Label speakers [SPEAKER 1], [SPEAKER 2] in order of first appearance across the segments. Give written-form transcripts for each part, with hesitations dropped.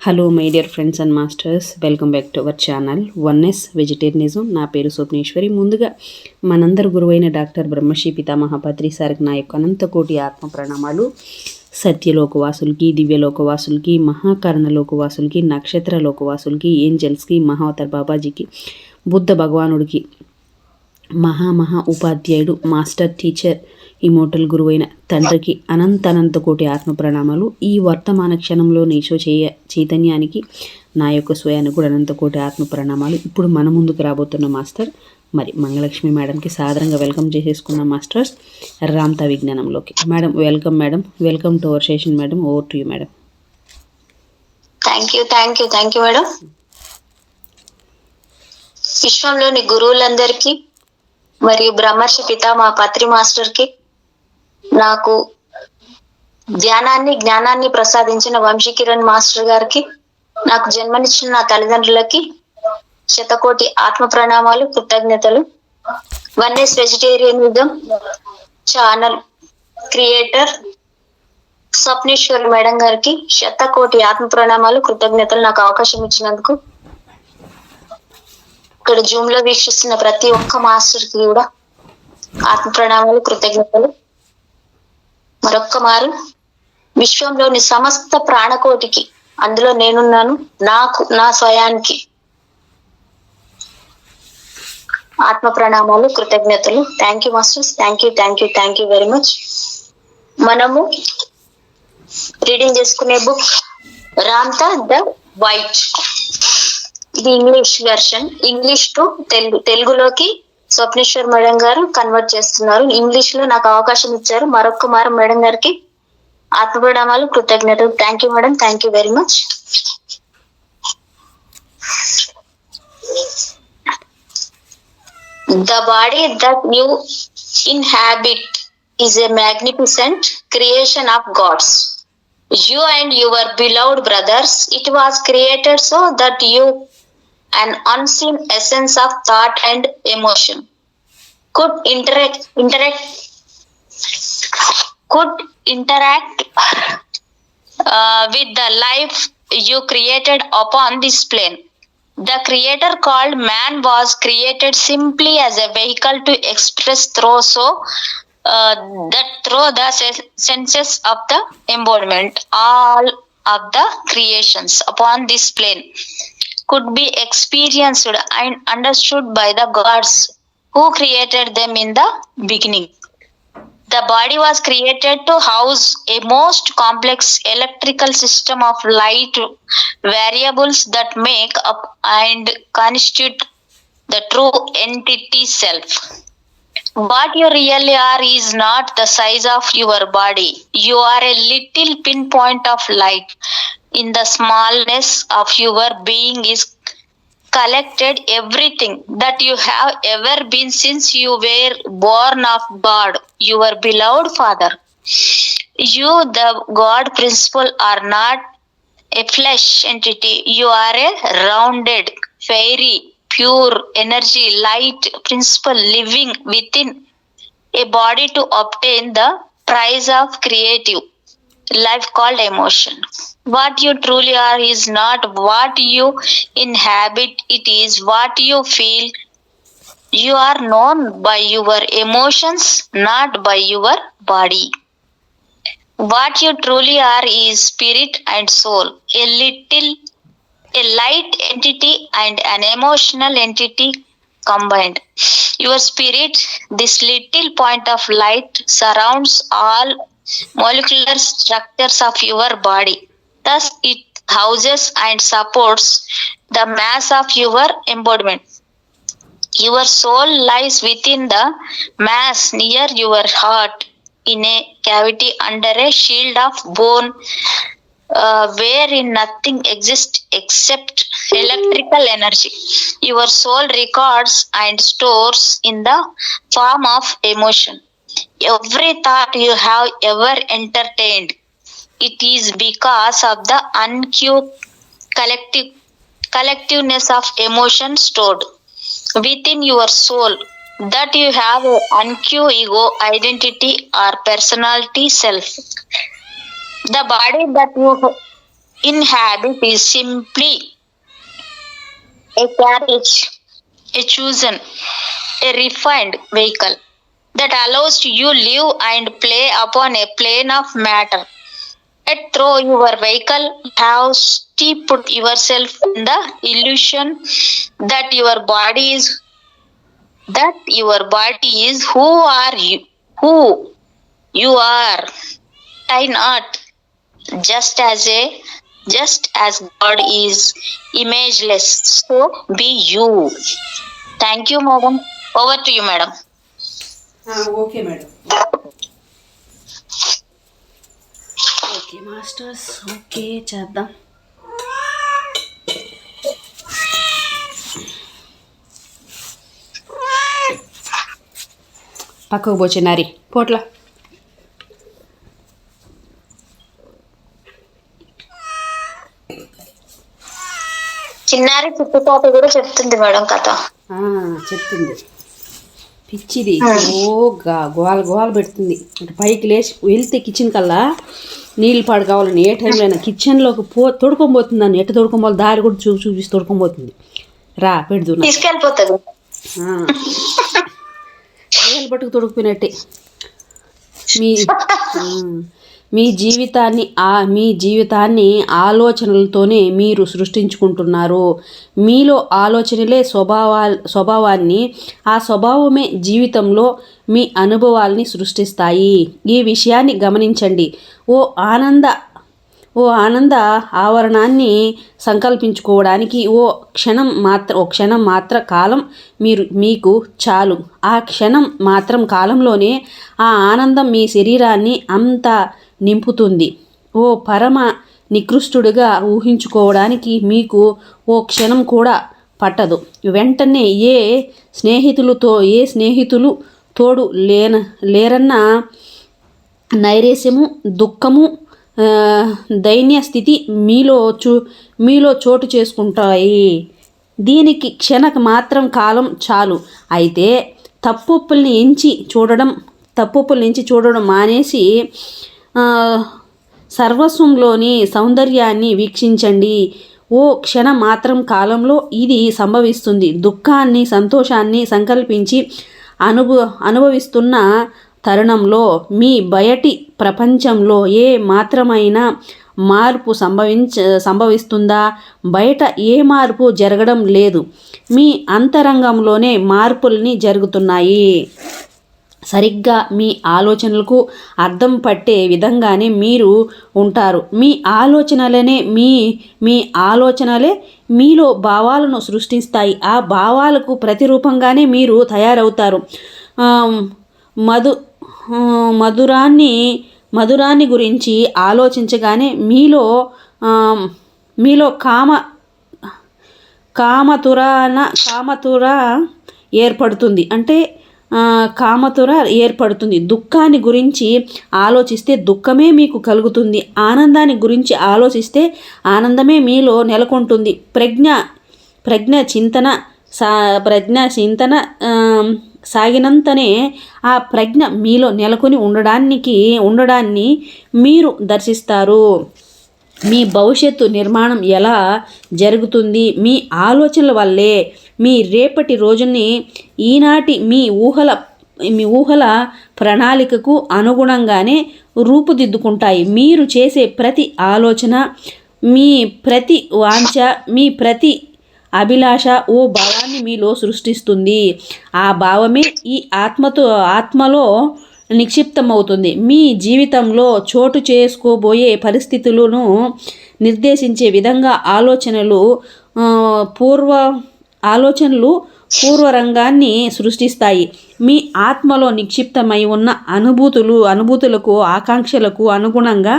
[SPEAKER 1] Hello my dear friends and masters, welcome back to our channel oneness vegetarianism. నా పేరు స్వప్నేశ్వరి. ముందుగా మనందరి గురువైన డాక్టర్ బ్రహ్మశ్రీ పితామహ పత్రి సార్కి నా యొక్క అనంతకోటి ఆత్మ ప్రణామాలు. సత్యలోకవాసులకి, దివ్యలోకవాసులకి, మహాకరణలోకవాసులకి, నక్షత్ర లోకవాసులకి, ఏంజల్స్కి, మహావతర్ బాబాజీకి, బుద్ధ భగవానుడికి, మహా ఉపాధ్యాయుడు, మాస్టర్ టీచర్, ఇమోటల్ గురువైన తండ్రికి అనంత కోటి ఆత్మ ప్రణామాలు. ఈ వర్తమాన క్షణంలో నీచో చైతన్యానికి నా యొక్క స్వయాన్ని కూడా అనంత కోటి ఆత్మ ప్రణామాలు. ఇప్పుడు మన ముందుకు రాబోతున్న మాస్టర్ మరి మంగళలక్ష్మి మేడంకి సాదరంగా వెల్కమ్ చేసేసుకున్న మాస్టర్స్ రామ్తా విజ్ఞానంలోకి. Madam welcome. Madam welcome to our session. Madam over to you madam.
[SPEAKER 2] Thank you madam. విశ్వంలోని గురువులందరికీ మరియు బ్రహ్మర్షి పితామహ పత్రి మాస్టర్కి, నాకు జ్ఞానాన్ని ప్రసాదించిన వంశీకిరణ్ మాస్టర్ గారికి, నాకు జన్మనిచ్చిన నా తల్లిదండ్రులకి శతకోటి ఆత్మ ప్రణామాలు, కృతజ్ఞతలు. Oneness vegetarianism channel creator Swapneswari madam గారికి శతకోటి ఆత్మ ప్రణామాలు, కృతజ్ఞతలు నాకు అవకాశం ఇచ్చినందుకు. ఇక్కడ జూమ్ లో వీక్షిస్తున్న ప్రతి ఒక్క మాస్టర్ కి కూడా ఆత్మ ప్రణామాలు, కృతజ్ఞతలు. మరొక్క మారు విశ్వంలోని సమస్త ప్రాణకోటికి, అందులో నేనున్నాను, నా స్వయానికి ఆత్మ ప్రణామాలు, కృతజ్ఞతలు. Thank you masters. Thank you very much. మనము రీడింగ్ చేసుకునే బుక్ రామ్తా ద వైట్. ఇది ఇంగ్లీష్ వెర్షన్. ఇంగ్లీష్ టు తెలుగులోకి స్వప్నేశ్వర్ మేడం గారు కన్వర్ట్ చేస్తున్నారు. ఇంగ్లీష్ లో నాకు అవకాశం ఇచ్చారు. మరొక్క మారు మేడం గారికి ఆత్మ ప్రణామాలు, కృతజ్ఞతలు. Thank you madam. Thank you very much. The body that you inhabit is a magnificent creation of God's. You and your beloved brothers, it was created so that you, an unseen essence of thought and emotion, could interact with the life you created upon this plane. The creator called man was created simply as a vehicle to express that through the senses of the embodiment, all of the creations upon this plane could be experienced and understood by the gods who created them in the beginning. The body was created to house a most complex electrical system of light variables that make up and constitute the true entity self. What you really are is not the size of your body. You are a little pinpoint of light. In the smallness of your being is collected everything that you have ever been since you were born of God, your beloved Father. You, the God principle, are not a flesh entity. You are a rounded, fairy, pure energy, light principle living within a body to obtain the prize of creative life called emotion. What you truly are is not what you inhabit, it is what you feel. You are known by your emotions, not by your body. What you truly are is spirit and soul, a light entity and an emotional entity combined. Your spirit, this little point of light, surrounds all molecular structures of your body. Thus, it houses and supports the mass of your embodiment. Your soul lies within the mass near your heart in a cavity under a shield of bone, wherein nothing exists except electrical energy. Your soul records and stores in the form of emotion every thought you have ever entertained. It is because of the uncued collectiveness of emotion stored within your soul that you have an uncued ego, identity, or personality self. The body that you inhabit is simply a carriage, a chosen, a refined vehicle that allows you live and play upon a plane of matter. Yet through your vehicle, you have steeped yourself in the illusion that your body is who are you who you are. I not just as God is imageless, so be you. Thank you, madam. Over to you, madam.
[SPEAKER 1] Okay madam. Okay masters, okay చేద్దాం. పక్కకు పోచినారి పోట్ల.
[SPEAKER 2] చిన్నారి చుట్టుపాటు కూడా చెప్తుంది madam కథ.
[SPEAKER 1] చెప్తుంది. పిచ్చిది గోల గోల పెడుతుంది. అంటే పైకి లేచి వెళ్తే కిచెన్ కల్లా నీళ్ళు పాడు కావాలని ఏ టైంలో అయినా కిచెన్లోకి తొడుకొని దాన్ని ఎట్ట తొడుకోవాలి దారి కూడా చూపిస్తూ తొడుకొని రా పెడుతు
[SPEAKER 2] తీసుకెళ్ళిపోతుంది.
[SPEAKER 1] ఏళ్ళు పట్టుకు తొడుకుపోయినట్టే. మీ జీవితాన్ని ఆలోచనలతోనే మీరు సృష్టించుకుంటున్నారు. మీలో ఆలోచనలే స్వభావాన్ని, ఆ స్వభావమే జీవితంలో మీ అనుభవాల్ని సృష్టిస్తాయి. ఈ విషయాన్ని గమనించండి. ఓ ఆనంద ఆవరణాన్ని సంకల్పించుకోవడానికి ఓ క్షణం మాత్ర కాలం మీకు చాలు. ఆ క్షణం మాత్రం కాలంలోనే ఆ ఆనందం మీ శరీరాన్ని అంతా నింపుతుంది. ఓ పరమ నికృష్టుడిగా ఊహించుకోవడానికి మీకు ఓ క్షణం కూడా పట్టదు. వెంటనే ఏ స్నేహితులు తోడు లేరన్న నైరాశ్యము, దుఃఖము, దైన్య స్థితి మీలో చోటు చేసుకుంటాయి. దీనికి క్షణక మాత్రం కాలం చాలు. అయితే తప్పుల్ని ఎంచి చూడడం మానేసి సర్వస్వంలోని సౌందర్యాన్ని వీక్షించండి. ఓ క్షణం మాత్రం కాలంలో ఇది సంభవిస్తుంది. దుఃఖాన్ని, సంతోషాన్ని సంకల్పించి అనుభవిస్తున్న తరుణంలో మీ బయటి ప్రపంచంలో ఏ మాత్రమైన మార్పు సంభవిస్తుందా? బయట ఏ మార్పు జరగడం లేదు. మీ అంతరంగంలోనే మార్పుల్ని జరుగుతున్నాయి. సరిగ్గా మీ ఆలోచనలకు అర్థం పట్టే విధంగానే మీరు ఉంటారు. మీ ఆలోచనలే మీలో భావాలను సృష్టిస్తాయి. ఆ భావాలకు ప్రతిరూపంగానే మీరు తయారవుతారు. మధురాన్ని గురించి ఆలోచించగానే మీలో కామతుర ఏర్పడుతుంది. అంటే కామతుర ఏర్పడుతుంది. దుఃఖాన్ని గురించి ఆలోచిస్తే దుఃఖమే మీకు కలుగుతుంది. ఆనందాన్ని గురించి ఆలోచిస్తే ఆనందమే మీలో నెలకొంటుంది. ప్రజ్ఞ చింతన సాగినంతనే ఆ ప్రజ్ఞ మీలో నెలకొని ఉండడాన్ని మీరు దర్శిస్తారు. మీ భవిష్యత్తు నిర్మాణం ఎలా జరుగుతుంది? మీ ఆలోచనల వల్లే. మీ రేపటి రోజుని ఈనాటి మీ ఊహల ప్రణాళికకు అనుగుణంగానే రూపుదిద్దుకుంటాయి. మీరు చేసే ప్రతి ఆలోచన, మీ ప్రతి వాంఛ, మీ ప్రతి అభిలాష ఓ భావాన్ని మీలో సృష్టిస్తుంది. ఆ భావమే ఈ ఆత్మలో నిక్షిప్తమవుతుంది. మీ జీవితంలో చోటు చేసుకోబోయే పరిస్థితులను నిర్దేశించే విధంగా ఆలోచనలు పూర్వరంగాన్ని సృష్టిస్తాయి. మీ ఆత్మలో నిక్షిప్తమై ఉన్న అనుభూతులకు, ఆకాంక్షలకు అనుగుణంగా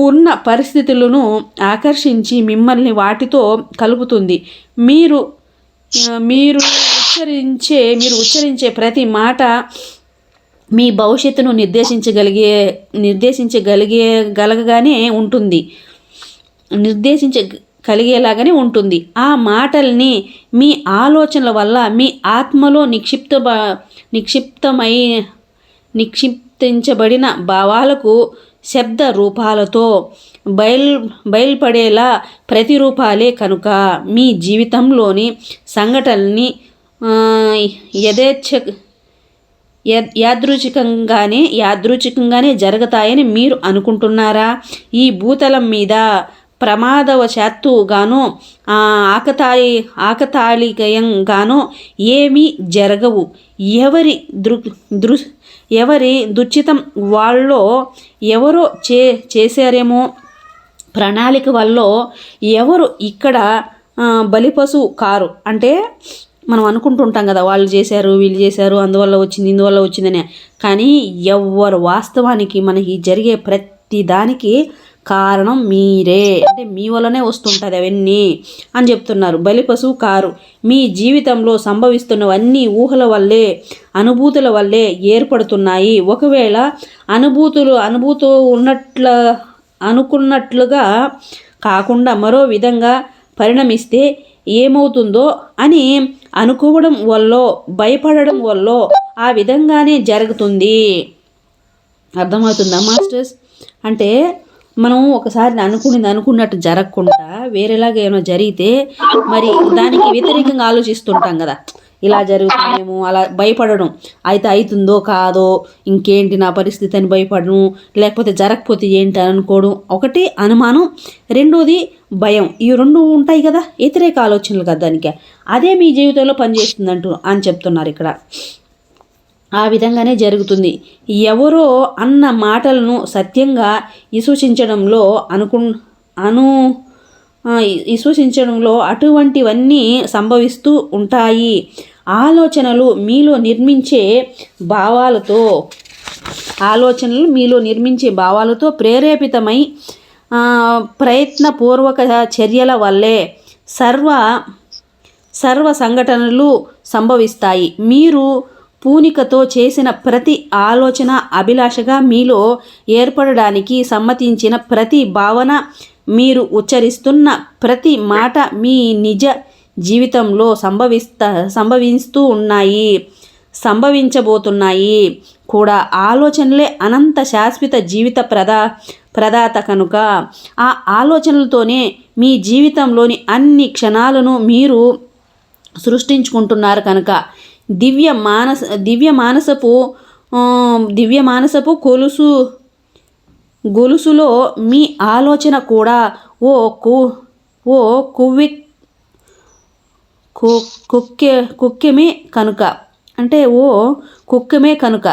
[SPEAKER 1] ఉన్న పరిస్థితులను ఆకర్షించి మిమ్మల్ని వాటితో కలుపుతుంది. మీరు ఉచ్చరించే ప్రతి మాట మీ భవిష్యత్తును నిర్దేశించగలిగేలాగానే ఉంటుంది. ఆ మాటల్ని మీ ఆలోచనల వల్ల మీ ఆత్మలో నిక్షిప్తించబడిన భావాలకు శబ్ద రూపాలతో బయల్పడేలా ప్రతిరూపాలే కనుక మీ జీవితంలోని సంఘటనల్ని యాదృచ్ఛికంగానే జరుగుతాయని మీరు అనుకుంటున్నారా? ఈ భూతలం మీద ప్రమాదవశాత్తుగానో ఆకతాళికంగానో ఏమీ జరగవు. ఎవరి దుశ్చితం వాళ్ళో ఎవరో చేశారేమో, ప్రణాళిక వల్ల ఎవరు ఇక్కడ బలిపశువు కారు. అంటే మనం అనుకుంటుంటాం కదా, వాళ్ళు చేశారు, వీళ్ళు చేశారు, అందువల్ల వచ్చింది, ఇందువల్ల వచ్చిందని. కానీ ఎవరు వాస్తవానికి మనకి జరిగే ప్రతి దానికి కారణం మీరే. అంటే మీ వల్లనే వస్తుంటుంది అవన్నీ అని చెప్తున్నారు. బలిపశువు కారు. మీ జీవితంలో సంభవిస్తున్నవన్నీ ఊహల వల్లే, అనుభూతుల వల్లే ఏర్పడుతున్నాయి. ఒకవేళ అనుభూతులు అనుకున్నట్లుగా కాకుండా మరో విధంగా పరిణమిస్తే ఏమవుతుందో అని అనుకోవడం వల్ల, భయపడడం వల్ల ఆ విధంగానే జరుగుతుంది. అర్థమవుతుందా మాస్టర్స్? అంటే మనం ఒకసారి అనుకున్నట్టు జరగకుండా వేరేలాగా ఏమైనా జరిగితే మరి దానికి వ్యతిరేకంగా ఆలోచిస్తుంటాం కదా, ఇలా జరుగుతుందేమో అలా భయపడడం. అయితే అవుతుందో కాదో, ఇంకేంటి నా పరిస్థితి అని భయపడడం, లేకపోతే జరగకపోతే ఏంటి అని అనుకోవడం. ఒకటి అనుమానం, రెండోది భయం. ఈ రెండు ఉంటాయి కదా, వ్యతిరేక ఆలోచనలు కదా దానికి. అదే మీ జీవితంలో పనిచేస్తుందంటూ అని చెప్తున్నారు ఇక్కడ. ఆ విధంగానే జరుగుతుంది. ఎవరో అన్న మాటలను సత్యంగా విశ్వసించడంలో అటువంటివన్నీ సంభవిస్తూ ఉంటాయి. ఆలోచనలు మీలో నిర్మించే భావాలతో ప్రేరేపితమై ప్రయత్నపూర్వక చర్యల వల్లే సర్వ సంఘటనలు సంభవిస్తాయి. మీరు పూనికతో చేసిన ప్రతి ఆలోచన, అభిలాషగా మీలో ఏర్పడడానికి సమ్మతించిన ప్రతి భావన, మీరు ఉచ్చరిస్తున్న ప్రతి మాట మీ నిజ జీవితంలో సంభవించబోతున్నాయి కూడా. ఆలోచనలే అనంత శాశ్వత జీవిత ప్రదాత కనుక ఆ ఆలోచనలతోనే మీ జీవితంలోని అన్ని క్షణాలను మీరు సృష్టించుకుంటున్నారు కనుక దివ్య మానసపు గొలుసులో మీ ఆలోచన కూడా కుక్కెమే కనుక. అంటే కుక్కెమే కనుక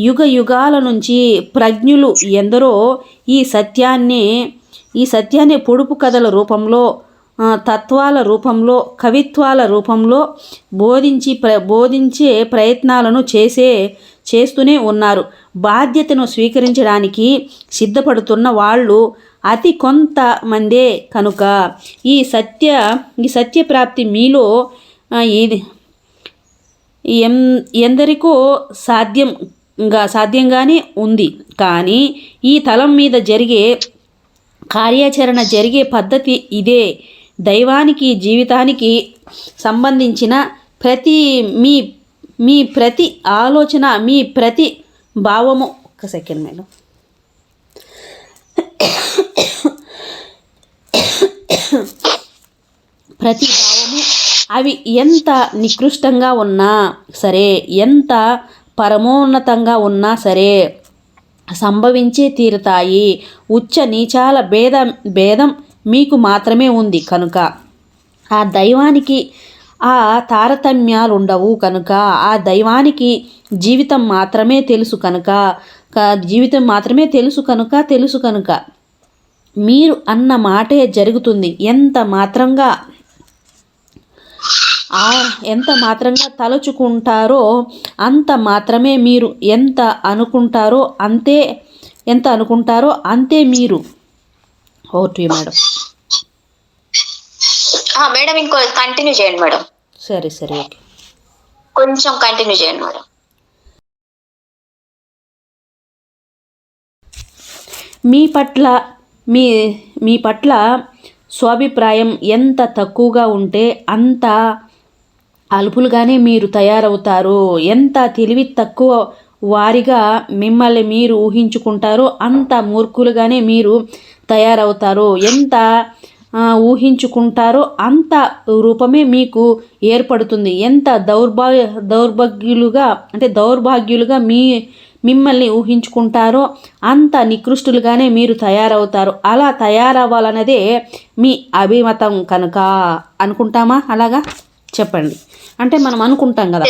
[SPEAKER 1] యుగ యుగాల నుంచి ప్రజ్ఞులు ఎందరో ఈ సత్యాన్ని పొడుపు కథల రూపంలో, తత్వాల రూపంలో, కవిత్వాల రూపంలో బోధించే ప్రయత్నాలను చేస్తూనే ఉన్నారు. బాధ్యతను స్వీకరించడానికి సిద్ధపడుతున్న వాళ్ళు అతి కొంతమందే కనుక ఈ సత్య ప్రాప్తి మీలో ఎందరికో సాధ్యంగానే ఉంది. కానీ ఈ తలం మీద జరిగే కార్యాచరణ జరిగే పద్ధతి ఇదే. దైవానికి, జీవితానికి సంబంధించిన మీ ప్రతి ఆలోచన, మీ ప్రతి భావము, ఒక్క సెకండ్ మేడం, ప్రతి భావము అవి ఎంత నికృష్టంగా ఉన్నా సరే, ఎంత పరమోన్నతంగా ఉన్నా సరే సంభవించే తీరుతాయి. ఉచ్చ నీచాల భేదం మీకు మాత్రమే ఉంది కనుక ఆ దైవానికి ఆ తారతమ్యాలుండవు కనుక, ఆ దైవానికి జీవితం మాత్రమే తెలుసు కనుక మీరు అన్న మాటే జరుగుతుంది. ఎంత మాత్రంగా తలుచుకుంటారో అంత మాత్రమే మీరు, ఎంత అనుకుంటారో అంతే మీరు. Okay madam.
[SPEAKER 2] మేడం ఇంకో కంటిన్యూ చేయండి మేడం.
[SPEAKER 1] సరే ఓకే,
[SPEAKER 2] కొంచెం కంటిన్యూ చేయండి మేడం.
[SPEAKER 1] మీ పట్ల స్వాభిప్రాయం ఎంత తక్కువగా ఉంటే అంత అల్పులుగానే మీరు తయారవుతారు. ఎంత తెలివి తక్కువ వారిగా మిమ్మల్ని మీరు ఊహించుకుంటారో అంత మూర్ఖులుగానే మీరు తయారవుతారో, ఎంత ఊహించుకుంటారో అంత రూపమే మీకు ఏర్పడుతుంది. ఎంత దౌర్భాగ్యులుగా మిమ్మల్ని ఊహించుకుంటారో అంత నికృష్టులుగానే మీరు తయారవుతారు. అలా తయారవ్వాలన్నదే మీ అభిమతం కనుక అనుకుంటామా? అలాగా చెప్పండి. అంటే మనం అనుకుంటాం కదా,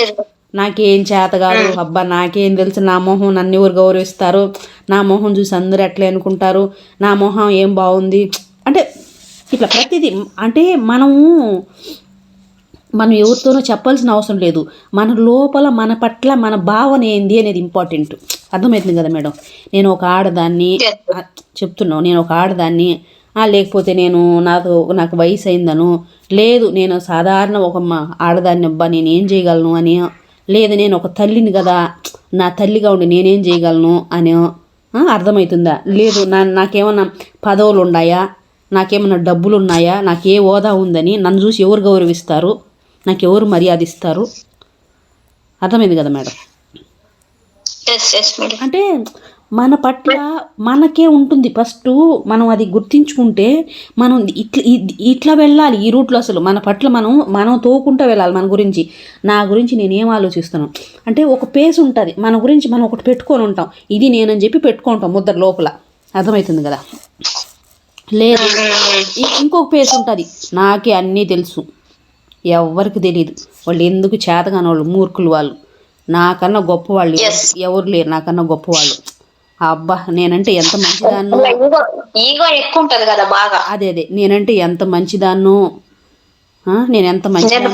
[SPEAKER 1] నాకేం చేత కాదు, అబ్బా నాకేం తెలుసు, నా మొహం నన్ను ఎవరు గౌరవిస్తారు, నా మొహం చూసి అందరూ ఎట్లే అనుకుంటారు, నా మొహం ఏం బాగుంది అంటే ఇట్లా ప్రతిదీ. అంటే మనం ఎవరితోనో చెప్పాల్సిన అవసరం లేదు. మన లోపల మన పట్ల మన భావన ఏంది అనేది ఇంపార్టెంట్. అర్థమవుతుంది కదా మేడం? నేను ఒక ఆడదాన్ని చెప్తున్నాను, నేను ఒక ఆడదాన్ని, లేకపోతే నాకు వయసు అయిందను, లేదు నేను సాధారణ ఒక ఆడదాన్ని, అబ్బా నేనేం చేయగలను అని, లేదు నేను ఒక తల్లిని కదా, నా తల్లిగా ఉండి నేనేం చేయగలను అని అర్థమవుతుందా? లేదు నాకేమన్నా పదవులు ఉన్నాయా, నాకేమన్నా డబ్బులు ఉన్నాయా, నాకే హోదా ఉందని నన్ను చూసి ఎవరు గౌరవిస్తారు, నాకు ఎవరు మర్యాద ఇస్తారు? అర్థమైంది కదా మేడం? అంటే మన పట్ల మనకే ఉంటుంది. ఫస్ట్ మనం అది గుర్తించుకుంటే మనం ఇట్లా వెళ్ళాలి ఈ రూట్లో. అసలు మన పట్ల మనం తోకుంటూ వెళ్ళాలి. నా గురించి నేనేం ఆలోచిస్తున్నాను అంటే ఒక పేస్ ఉంటుంది. మన గురించి మనం ఒకటి పెట్టుకొని ఉంటాం, ఇది నేనని చెప్పి పెట్టుకుంటాం ముద్ర లోపల. అర్థమవుతుంది కదా? లేదు, ఇంకొక పేస్ ఉంటుంది, నాకే అన్నీ తెలుసు, ఎవరికి తెలియదు, వాళ్ళు ఎందుకు చేతగాని వాళ్ళు, మూర్ఖులు వాళ్ళు, నాకన్నా గొప్పవాళ్ళు ఎవరు లేరు, నాకన్నా గొప్పవాళ్ళు, అబ్బా నేనంటే ఎంత మంచిదాన్నో, అదే నేనంటే ఎంత మంచిదాన్నో, నేను ఎంత మంచిదాన్నో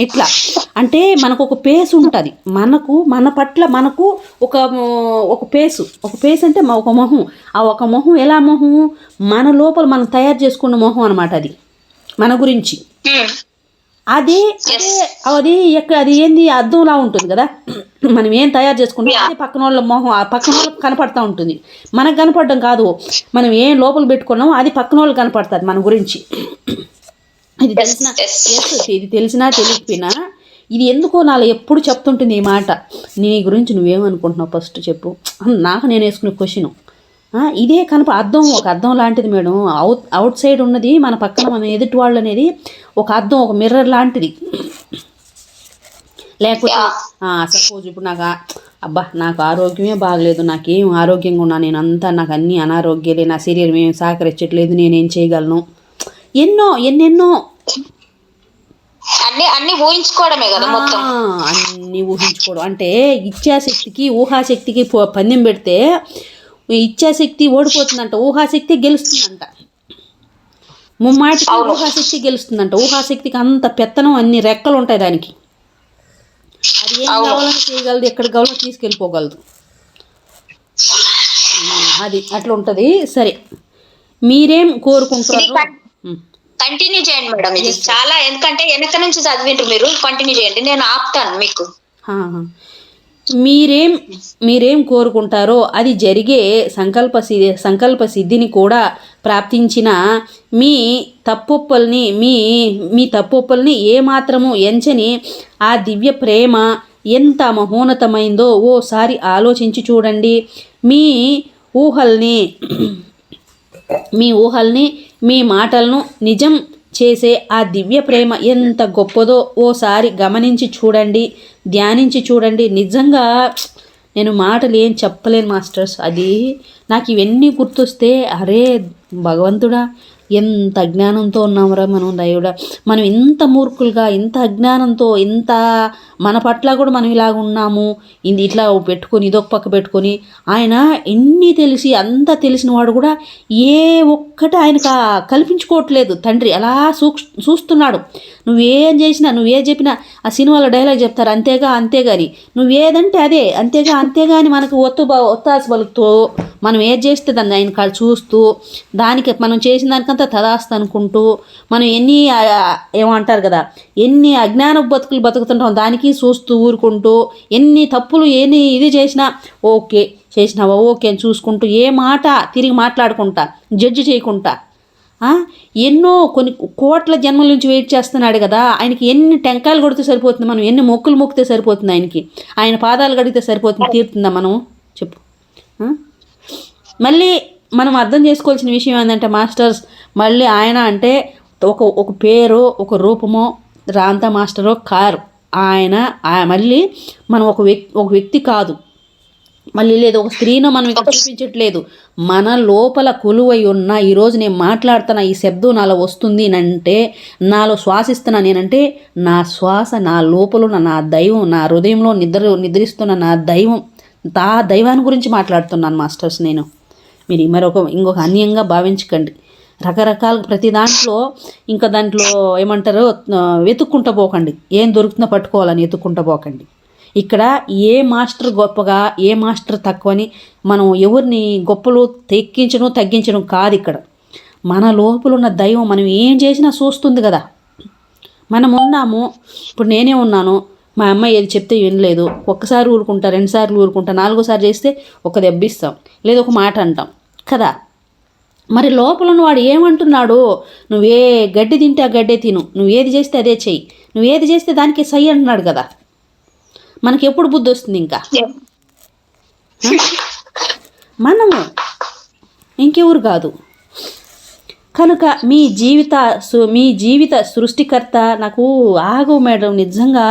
[SPEAKER 1] ఇట్లా. అంటే మనకు ఒక పేస్ ఉంటుంది, మన పట్ల మనకు ఒక పేస్ అంటే ఒక మొహం. ఆ ఒక మొహం ఎలా మొహం? మన లోపల మనం తయారు చేసుకున్న మొహం అనమాట. అది మన గురించి. అది ఏంది, అద్దంలా ఉంటుంది కదా, మనం ఏం తయారు చేసుకుంటాం అదే పక్కన వాళ్ళ మొహం పక్కన వాళ్ళకి కనపడతా ఉంటుంది. మనకు కనపడడం కాదు, మనం ఏం లోపల పెట్టుకున్నామో అది పక్కన వాళ్ళకి కనపడుతుంది మన గురించి. ఇది తెలిసినా తెలియకపోయినా ఇది ఎందుకో నాలో ఎప్పుడు చెప్తుంటుంది ఈ మాట. నీ గురించి నువ్వేమనుకుంటున్నావు ఫస్ట్ చెప్పు, నాకు నేను వేసుకునే క్వశ్చన్ ఇదే. అద్దం ఒక అద్దం లాంటిది మేడం. అవుట్ సైడ్ ఉన్నది మన పక్కన మన ఎదుటి వాళ్ళు అనేది ఒక అద్దం, ఒక మిర్రర్ లాంటిది. లేకపోతే సపోజ్ ఇప్పుడు నాకు ఆరోగ్యమే బాగలేదు, నాకేం ఆరోగ్యంగా ఉన్నా, నాకు అన్నీ అనారోగ్యాలే, నా శరీరం ఏం సహకరించట్లేదు, నేనేం చేయగలను, ఎన్నెన్నో
[SPEAKER 2] అన్ని ఊహించుకోవడమే కదా మొత్తం.
[SPEAKER 1] అన్నీ ఊహించుకోవడం అంటే ఇచ్ఛాశక్తికి ఊహాశక్తికి పందెం పెడితే ఇచ్ఛాశక్తి ఓడిపోతుందంట, ఊహాశక్తి గెలుస్తుందంట. ముమ్మాటికి ఊహాశక్తి గెలుస్తుందంట. ఊహాశక్తికి అంత పెత్తనం, అన్ని రెక్కలు ఉంటాయి దానికి. అది ఏం కావాలని చేయగలదు, ఎక్కడికి కావాలో తీసుకెళ్ళిపోగలదు. అది అట్లా ఉంటుంది. సరే, మీరేం కోరుకుంటున్నారు?
[SPEAKER 2] కంటిన్యూ చేయండి మేడం. ఇది చాలా, ఎందుకంటే వెనక నుంచి చదివిండ్రు మీరు, కంటిన్యూ చేయండి, నేను ఆపుతాను మీకు.
[SPEAKER 1] మీరేం కోరుకుంటారో అది జరిగే సంకల్ప సిద్ధిని కూడా ప్రాప్తించిన మీ తప్పొప్పుల్ని ఏమాత్రము ఎంచని ఆ దివ్య ప్రేమ ఎంత మహోన్నతమైందో ఓసారి ఆలోచించి చూడండి. మీ ఊహల్ని మీ మాటలను నిజం చేసే ఆ దివ్య ప్రేమ ఎంత గొప్పదో ఓసారి గమనించి చూడండి, ధ్యానించి చూడండి. నిజంగా నేను మాటలు ఏం చెప్పలేను మాస్టర్స్. అది నాకు ఇవన్నీ గుర్తొస్తే, అరే భగవంతుడా, ఎంత అజ్ఞానంతో ఉన్నామురా మనం, దైవుడా, మనం ఇంత మూర్ఖులుగా, ఇంత అజ్ఞానంతో, ఇంత మన పట్ల కూడా మనం ఇలాగ ఉన్నాము, ఇట్లా పెట్టుకొని ఇదొక పక్క పెట్టుకొని, ఆయన ఎన్ని తెలిసి అంతా తెలిసిన వాడు కూడా ఏ ఒక్కటి ఆయనకు కల్పించుకోవట్లేదు. తండ్రి అలా చూస్తున్నాడు. నువ్వేం చేసినా, నువ్వేం చెప్పినా, ఆ సినిమాలో డైలాగ్ చెప్తారు, అంతేగాని నువ్వేదంటే అదే, అంతేగాని మనకు ఒత్తాసు పలుకుతూ మనం ఏది చేస్తే దాన్ని ఆయన కాళ్ళు చూస్తూ, దానికి మనం చేసిన దానికంతా తదాస్తు అనుకుంటూ, మనం ఏమంటారు కదా, ఎన్ని అజ్ఞాన బతుకులు బతుకుతుంటాం, దానికి చూస్తూ ఊరుకుంటూ, ఎన్ని తప్పులు ఇది చేసినా ఓకే చేసినావా ఓకే అని చూసుకుంటూ, ఏ మాట తిరిగి మాట్లాడుకుంటా, జడ్జి చేయకుండా, ఎన్నో కొన్ని కోట్ల జన్మల నుంచి వెయిట్ చేస్తున్నాడు కదా. ఆయనకి ఎన్ని టెంకాయలు కొడితే సరిపోతుంది, మనం ఎన్ని మొక్కులు మొక్కితే సరిపోతుంది, ఆయన పాదాలు కడిగితే సరిపోతుంది, తీరుతుందా మనం చెప్పు? మళ్ళీ మనం అర్థం చేసుకోవాల్సిన విషయం ఏంటంటే మాస్టర్స్, మళ్ళీ ఆయన అంటే ఒక పేరు, ఒక రూపమో, రాంతా మాస్టరో కారు. ఆయన మళ్ళీ మనం ఒక వ్యక్తి కాదు, మళ్ళీ లేదు ఒక స్త్రీనో మనం ఇక్కడ చూపించట్లేదు. మన లోపల కొలువై ఉన్న ఈరోజు నేను మాట్లాడుతున్న ఈ శబ్దం నాలో వస్తుంది అంటే, నాలో శ్వాసిస్తున్నా నేనంటే, నా శ్వాస నా లోపల ఉన్న నా దైవం, నా హృదయంలో నిద్రిస్తున్న నా దైవం, ఆ దైవాన్ని గురించి మాట్లాడుతున్నాను మాస్టర్స్ నేను. మీరు ఇంకొక అన్యంగా భావించకండి. రకరకాల ప్రతి దాంట్లో ఇంకా దాంట్లో ఏమంటారు, వెతుక్కుంటూ పోకండి, ఏం దొరుకుతుందో పట్టుకోవాలని వెతుక్కుంటూ పోకండి. ఇక్కడ ఏ మాస్టర్ గొప్పగా, ఏ మాస్టర్ తక్కువని మనం ఎవరిని గొప్పలు తగ్గించడం కాదు. ఇక్కడ మన లోపల ఉన్న దైవం మనం ఏం చేసినా చూస్తుంది కదా. మనం ఉన్నాము, ఇప్పుడు నేనే ఉన్నాను, మా అమ్మాయి ఏది చెప్తే వినలేదు, ఒక్కసారి ఊరుకుంటా, 2 సార్లు ఊరుకుంటా, 4సారి చేస్తే ఒక దెబ్బిస్తాం, లేదా ఒక మాట అంటాం కదా. మరి లోపల ఉన్నవాడు ఏమంటున్నాడు, నువ్వే గడ్డి తింటే ఆ గడ్డే తిను, నువ్వు ఏది చేస్తే అదే చెయ్యి, నువ్వు ఏది చేస్తే దానికి సై అంటున్నాడు కదా. మనకి ఎప్పుడు బుద్ధి వస్తుంది ఇంకా? మనము, ఇంకెవరు కాదు. కనుక మీ జీవిత సృష్టికర్త నాకు ఆగు మేడం, నిజంగా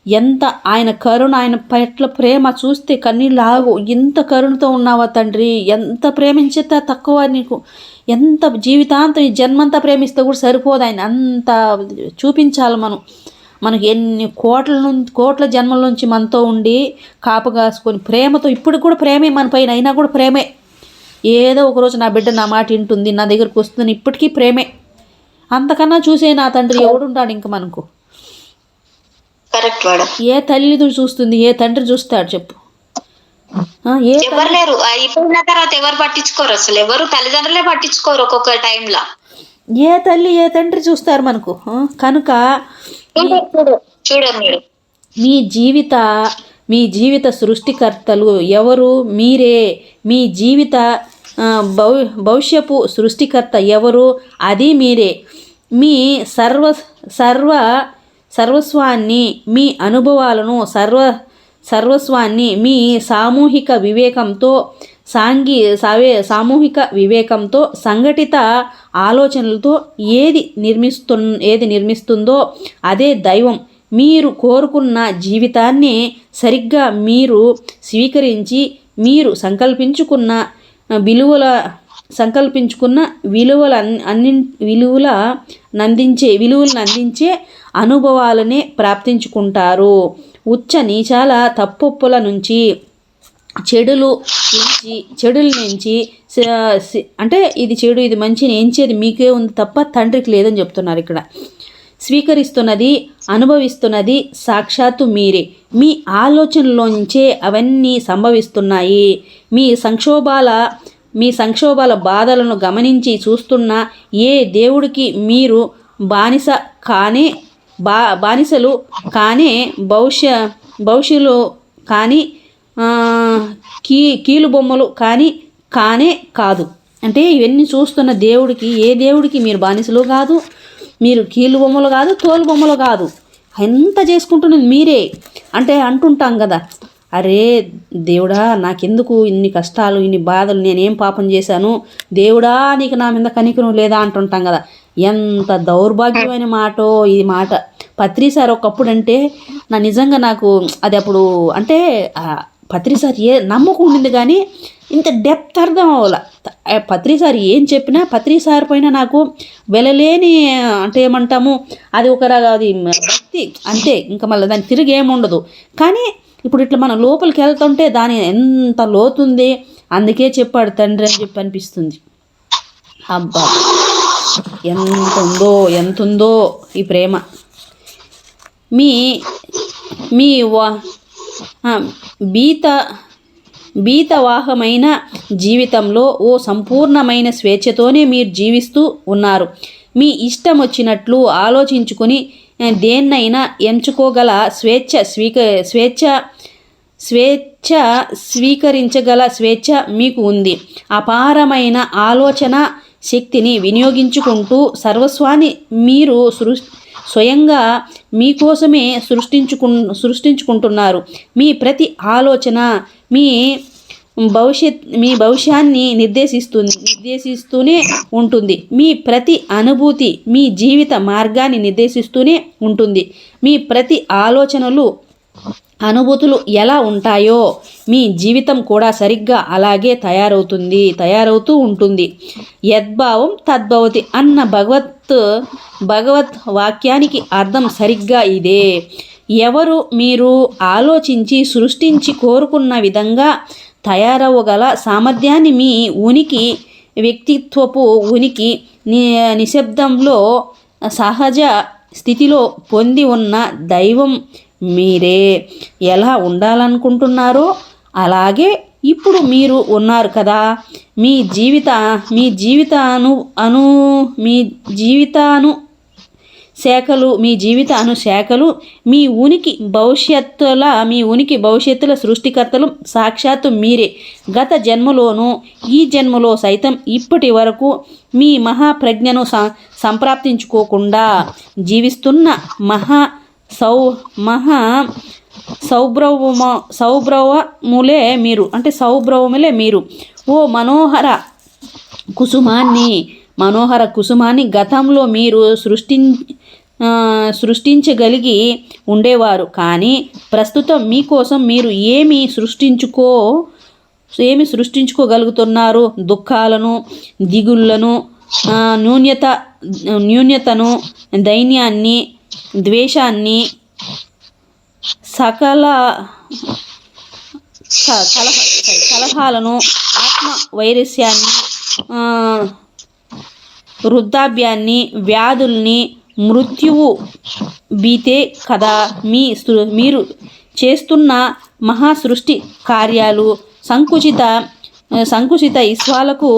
[SPEAKER 1] ఎంత ఆయన కరుణ, ఆయన పట్ల ప్రేమ చూస్తే కన్నీళ్ళు ఆగు. ఎంత కరుణతో ఉన్నావా తండ్రి, ఎంత ప్రేమించేత తక్కువ నీకు, ఎంత జీవితాంతం ఈ జన్మంతా ప్రేమిస్తే కూడా సరిపోదు. ఆయన అంత చూపించాలి. మనకి ఎన్ని కోట్ల జన్మల నుంచి మనతో ఉండి కాపు కాసుకొని ప్రేమతో, ఇప్పుడు కూడా ప్రేమే మన పైన, అయినా కూడా ప్రేమే. ఏదో ఒకరోజు నా బిడ్డ నా మాట వింటుంది, నా దగ్గరకు వస్తుంది, ఇప్పటికీ ప్రేమే. అంతకన్నా చూసే నా తండ్రి ఎవడుంటాడు ఇంకా మనకు?
[SPEAKER 2] Correct madam.
[SPEAKER 1] ఏ తల్లి చూస్తుంది, ఏ తండ్రి చూస్తాడు చెప్పు?
[SPEAKER 2] ఎవరు లేరు. అయిపోయిన తర్వాత ఎవరు పట్టించుకోరు, అసలు ఎవరు తల్లిదండ్రులే పట్టించుకోరు ఒక్కొక్క టైంలో.
[SPEAKER 1] ఏ తల్లి ఏ తండ్రి చూస్తారు మనకు? కనుక
[SPEAKER 2] చూడండి,
[SPEAKER 1] మీ జీవిత సృష్టికర్తలు ఎవరు? మీరే. మీ జీవిత భవిష్యపు సృష్టికర్త ఎవరు? అది మీరే. మీ సర్వస్వాన్ని, మీ అనుభవాలను, సర్వస్వాన్ని మీ సామూహిక వివేకంతో సంఘటిత ఆలోచనలతో ఏది నిర్మిస్తుందో అదే దైవం. మీరు కోరుకున్న జీవితాన్ని సరిగ్గా మీరు స్వీకరించి, మీరు సంకల్పించుకున్న విలువలందించే అనుభవాలనే ప్రాప్తించుకుంటారు. ఉచ్చ నీచాల తప్పొప్పుల నుంచి, చెడుల నుంచి అంటే ఇది చెడు ఇది మంచి ఎంచేది మీకే ఉంది తప్ప తండ్రికి లేదని చెప్తున్నారు ఇక్కడ. స్వీకరిస్తున్నది, అనుభవిస్తున్నది సాక్షాత్తు మీరే. మీ ఆలోచనలోంచే అవన్నీ సంభవిస్తున్నాయి. మీ సంక్షోభాల బాధలను గమనించి చూస్తున్న ఏ దేవుడికి మీరు బానిసలు కానే, భవిష్యలు కానీ కీలుబొమ్మలు కానే కాదు. అంటే ఇవన్నీ చూస్తున్న దేవుడికి, ఏ దేవుడికి మీరు బానిసలు కాదు, మీరు కీలు బొమ్మలు కాదు, తోలు బొమ్మలు కాదు. ఎంత చేసుకుంటున్నది మీరే. అంటే అంటుంటాం కదా, అరే దేవుడా నాకెందుకు ఇన్ని కష్టాలు, ఇన్ని బాధలు, నేనేం పాపం చేశాను, దేవుడా నీకు నా మీద కనికరం లేదా అంటుంటాం కదా. ఎంత దౌర్భాగ్యమైన మాటో ఈ మాట. పత్రి సార్ ఒకప్పుడు అంటే నిజంగా నాకు అది అప్పుడు అంటే పత్రి సార్ నమ్మకం ఉండింది, కానీ ఇంత డెప్త్ అర్థం అవ్వాల. పత్రి సార్ ఏం చెప్పినా పత్రి సార్ పైన నాకు వెళ్ళలేని అంటే ఏమంటాము, అది అది భక్తి అంతే, ఇంకా మళ్ళీ దాన్ని తిరిగి ఏముండదు. కానీ ఇప్పుడు ఇట్లా మన లోపలికి వెళ్తుంటే దాని ఎంత లోతుంది, అందుకే చెప్పాడు తండ్రి అని చెప్పి అనిపిస్తుంది. అబ్బా ఎంత ఉందో ఈ ప్రేమ. మీ భీతవాహమైన జీవితంలో ఓ సంపూర్ణమైన స్వేచ్ఛతోనే మీరు జీవిస్తూ ఉన్నారు. మీ ఇష్టం వచ్చినట్లు ఆలోచించుకొని దేన్నైనా ఎంచుకోగల స్వీకరించగల స్వేచ్ఛ మీకు ఉంది. అపారమైన ఆలోచన శక్తిని వినియోగించుకుంటూ సర్వస్వాన్ని మీరు స్వయంగా మీకోసమే సృష్టించుకుంటున్నారు. మీ ప్రతి ఆలోచన, మీ మీ భవిష్యాన్ని నిర్దేశిస్తూనే ఉంటుంది. మీ ప్రతి అనుభూతి మీ జీవిత మార్గాన్ని నిర్దేశిస్తూనే ఉంటుంది. మీ ప్రతి ఆలోచనలు అనుభూతులు ఎలా ఉంటాయో మీ జీవితం కూడా సరిగ్గా అలాగే తయారవుతూ ఉంటుంది. యద్భావం తద్భవతి అన్న భగవత్ వాక్యానికి అర్థం సరిగ్గా ఇదే. ఎవరు మీరు ఆలోచించి సృష్టించి కోరుకున్న విధంగా తయారవగల సామర్థ్యాన్ని మీ ఉనికి వ్యక్తిత్వపు ఉనికి నిశ్శబ్దంలో సహజ స్థితిలో పొంది ఉన్న దైవం మీరే. ఎలా ఉండాలనుకుంటున్నారో అలాగే ఇప్పుడు మీరు ఉన్నారు కదా. మీ జీవిత అనుశాఖలు మీ ఉనికి భవిష్యత్తుల సృష్టికర్తలు సాక్షాత్తు మీరే. గత జన్మలోనూ ఈ జన్మలో సైతం ఇప్పటి వరకు మీ మహాప్రజ్ఞను సంప్రాప్తించుకోకుండా జీవిస్తున్న సౌభ్రవములే మీరు. ఓ మనోహర కుసుమాన్ని గతంలో మీరు సృష్టించగలిగి ఉండేవారు. కానీ ప్రస్తుతం మీకోసం మీరు ఏమి సృష్టించుకోగలుగుతున్నారు? దుఃఖాలను, దిగుళ్లను, న్యూన్యతను, దైన్యాన్ని, ద్వేషాన్ని, కలహాలను, ఆత్మ వైరస్యాన్ని, వృద్ధాప్యాన్ని, వ్యాధుల్ని, మృత్యువు భీతే కదా. మీరు చేస్తున్న మహాసృష్టి కార్యాలు సంకుచిత ఇస్వాలకు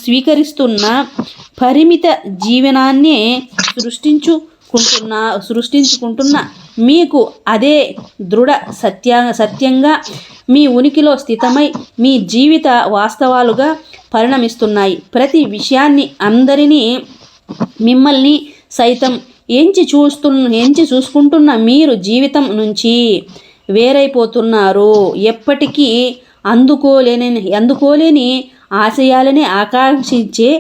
[SPEAKER 1] స్వీకరిస్తున్న పరిమిత జీవనాన్నే సృష్టించుకుంటున్న మీకు అదే దృఢ సత్యంగా మీ ఉనికిలో స్థితమై మీ జీవిత వాస్తవాలుగా పరిణమిస్తున్నాయి. ప్రతి విషయాన్ని, అందరినీ, మిమ్మల్ని సైతం ఎంచి చూసుకుంటున్న మీరు జీవితం నుంచి వేరైపోతున్నారు. ఎప్పటికీ అందుకోలేని ఆశయాలని ఆకాంక్షించే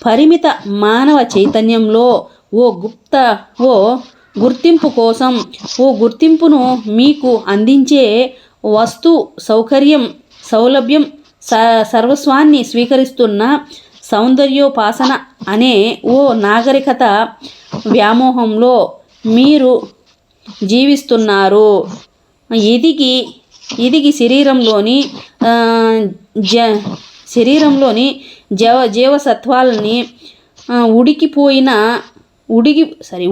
[SPEAKER 1] పరిమిత మానవ చైతన్యంలో గుర్తింపును మీకు అందించే సౌలభ్యం సర్వస్వాన్ని స్వీకరిస్తున్న సౌందర్యోపాసన అనే ఓ నాగరికత వ్యామోహంలో మీరు జీవిస్తున్నారు. ఎదిగి శరీరంలోని జీవసత్వాలని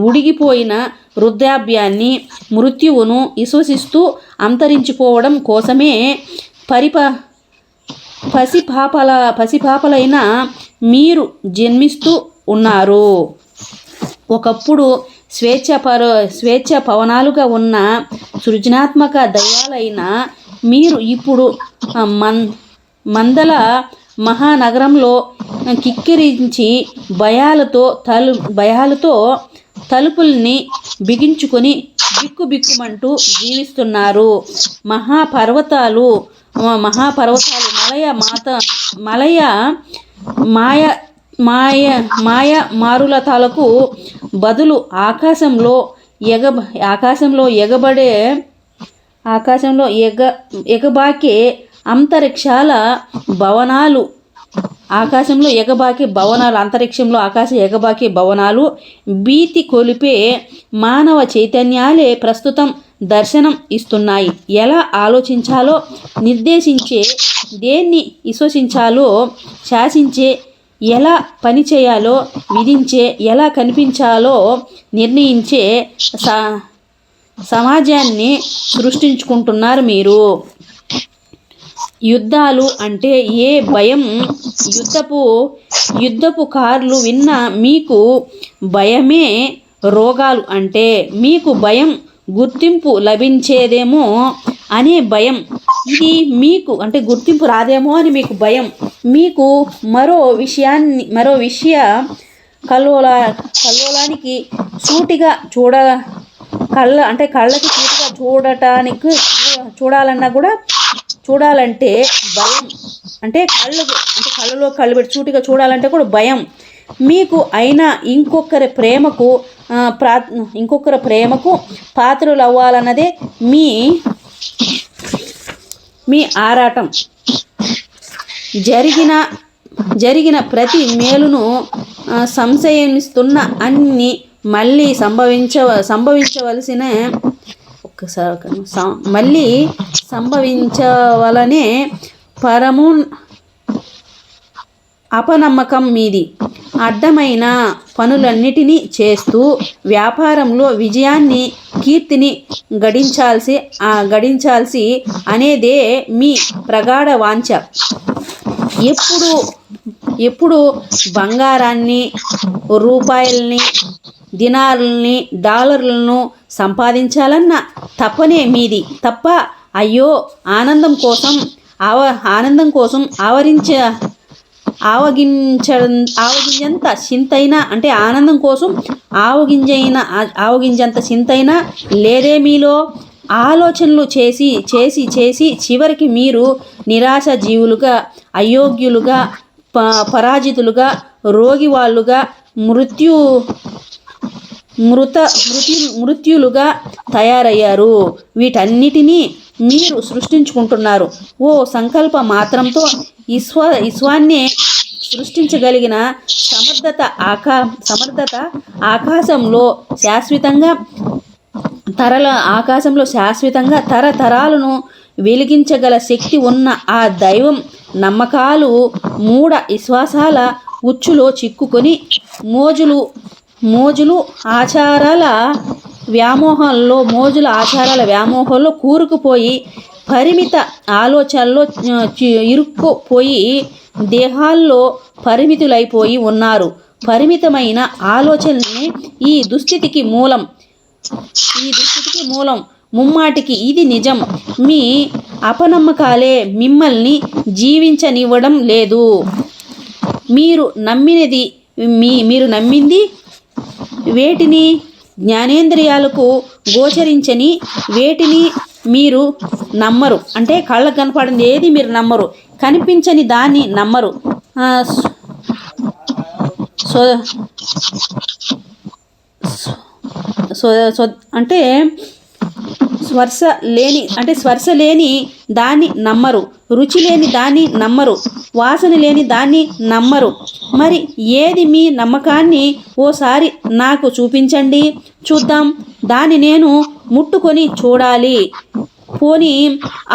[SPEAKER 1] ఉడిగిపోయిన వృద్ధాప్యాన్ని, మృత్యువును విశ్వసిస్తూ అంతరించిపోవడం కోసమే పసిపాపలైన మీరు జన్మిస్తూ ఉన్నారు. ఒకప్పుడు స్వేచ్ఛ పవనాలుగా ఉన్న సృజనాత్మక దైవాలైన మీరు ఇప్పుడు మందల మహానగరంలో కిక్కిరించి భయాలతో తలుపుల్ని బిగించుకొని బిక్కుమంటూ జీవిస్తున్నారు. మహాపర్వతాలు మలయ మారులతాలకు బదులు ఆకాశంలో ఎగబాకే అంతరిక్షాల భవనాలు, భీతి కొలిపే మానవ చైతన్యాలే ప్రస్తుతం దర్శనం ఇస్తున్నాయి. ఎలా ఆలోచించాలో నిర్దేశించే, దేన్ని విశ్వసించాలో శాసించే, ఎలా పనిచేయాలో విధించే, ఎలా కనిపించాలో నిర్ణయించే సమాజాన్ని సృష్టించుకుంటున్నారు మీరు. యుద్ధాలు అంటే ఏ భయం? యుద్ధపు కార్లు విన్న మీకు భయమే. రోగాలు అంటే మీకు భయం. గుర్తింపు లభించేదేమో అనే భయం. ఇది మీకు అంటే గుర్తింపు రాదేమో అని మీకు భయం. మీకు మరో విషయ కల్లోలానికి సూటిగా కళ్ళకి సూటిగా చూడాలన్నా కూడా చూడాలంటే భయం, అంటే కళ్ళలో కళ్ళు పెట్టి సూటిగా చూడాలంటే కూడా భయం. మీకు అయినా ఇంకొకరి ప్రేమకు పాత్రలు అవ్వాలన్నదే మీ ఆరాటం. జరిగిన ప్రతి మేలును సంశయిస్తున్న అన్ని మళ్ళీ సంభవించవలసిన మళ్ళీ సంభవించవలనే పరము అపనమ్మకం మీది. అడ్డమైన పనులన్నిటినీ చేస్తూ వ్యాపారంలో విజయాన్ని, కీర్తిని గడించాల్సి అనేదే మీ ప్రగాఢ వాంఛ. ఎప్పుడు బంగారాన్ని, రూపాయల్ని, దినార్లని, డాలర్లను సంపాదించాలన్న తపనే మీది తప్ప, అయ్యో ఆనందం కోసం ఆవగింజంత చింతైనా, అంటే ఆనందం కోసం ఆవగింజంత చింతైనా లేదే మీలో. ఆలోచనలు చేసి చివరికి మీరు నిరాశ జీవులుగా, అయోగ్యులుగా, పరాజితులుగా, రోగివాళ్ళుగా, మృత్యులుగా తయారయ్యారు. వీటన్నిటినీ మీరు సృష్టించుకుంటున్నారు. ఓ సంకల్ప మాత్రంతో విశ్వాన్నే సృష్టించగలిగిన సమర్థత ఆకాశంలో శాశ్వతంగా తరతరాలను వెలిగించగల శక్తి ఉన్న ఆ దైవం నమ్మకాలు మూఢ విశ్వాసాల ఉచ్చులో చిక్కుకొని మోజులు ఆచారాల వ్యామోహంలో కూరుకుపోయి పరిమిత ఆలోచనల్లో ఇరుక్కుపోయి దేహాల్లో పరిమితులైపోయి ఉన్నారు. పరిమితమైన ఆలోచననే ఈ దుస్థితికి మూలం. ముమ్మాటికి ఇది నిజం. మీ అపనమ్మకాలే మిమ్మల్ని జీవించనివ్వడం లేదు. మీరు నమ్మింది వేటిని? జ్ఞానేంద్రియాలకు గోచరించని వేటిని మీరు నమ్మరు. అంటే కళ్ళకు కనపడింది ఏది మీరు నమ్మరు, కనిపించని దాన్ని నమ్మరు. అంటే స్పర్శ లేని దాన్ని నమ్మరు, రుచి లేని దాన్ని నమ్మరు, వాసన లేని దాన్ని నమ్మరు. మరి ఏది మీ నమ్మకాన్ని ఓసారి నాకు చూపించండి, చూద్దాం. దాన్ని నేను ముట్టుకొని చూడాలి. పోనీ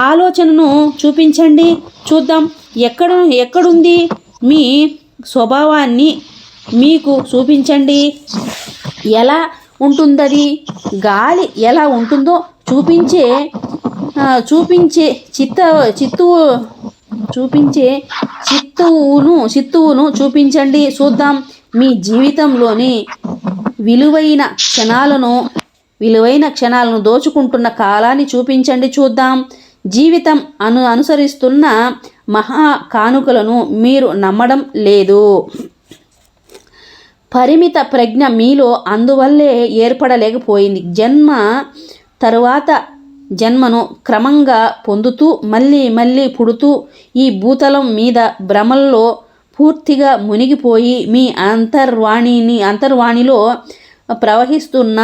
[SPEAKER 1] ఆలోచనను చూపించండి, చూద్దాం. ఎక్కడుంది? మీ స్వభావాన్ని మీకు చూపించండి. ఎలా ఉంటుందది? గాలి ఎలా ఉంటుందో చూపించే చిత్తువును చూపించండి, చూద్దాం. మీ జీవితంలోని విలువైన క్షణాలను దోచుకుంటున్న కాలాన్ని చూపించండి, చూద్దాం. జీవితం అనుసరిస్తున్న మహా కానుకలను మీరు నమ్మడం లేదు. పరిమిత ప్రజ్ఞ మీలో అందువల్లే ఏర్పడలేకపోయింది. జన్మ తరువాత జన్మను క్రమంగా పొందుతూ మళ్ళీ పుడుతూ ఈ భూతలం మీద భ్రమల్లో పూర్తిగా మునిగిపోయి మీ అంతర్వాణిలో ప్రవహిస్తున్న